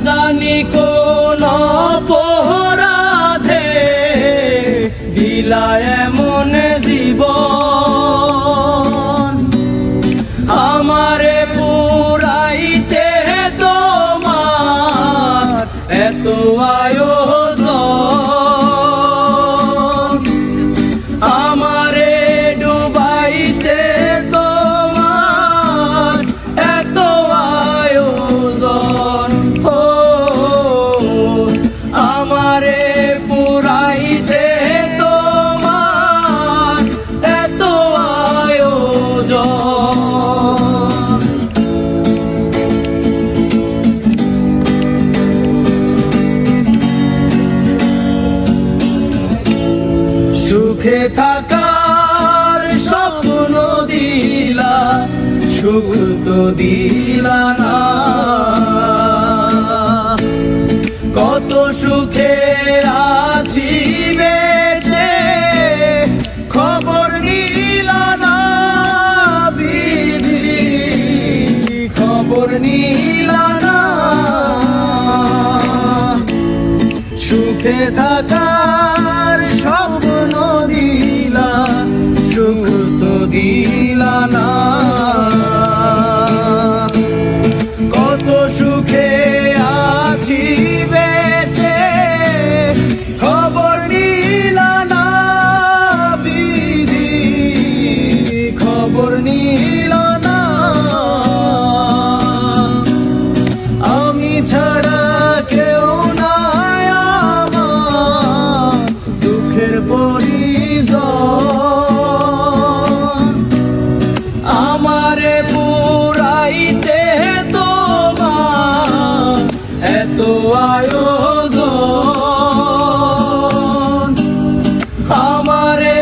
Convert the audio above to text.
জানি কোন অপরাধে দিলা এমন জীবন, আমারে পুরাইতে তোমার এত আয়োজন, আমারে ডুবাইতে তোমার এত আয়োজন, ও আমারে পুরাইতে তোমার এত আয়োজন। সুখে থাকার স্বপ্ন দিলা, সুখ তো দিলা না, কত সুখে আছি বেঁচে খবর নিলা না, বিধি খবর নিলা না। সুখে থাকার স্বপ্ন দিলা, সুখ তো দিলা না, কত সুখে আছি বেঁচে খবর নিলা না, বিধি খবর নিলা না। আমি ছাড়া কেউ নাই আমার দুঃখের পরিজন, আমারে পুরাইতে তোমার এত আয়োজন, আমারে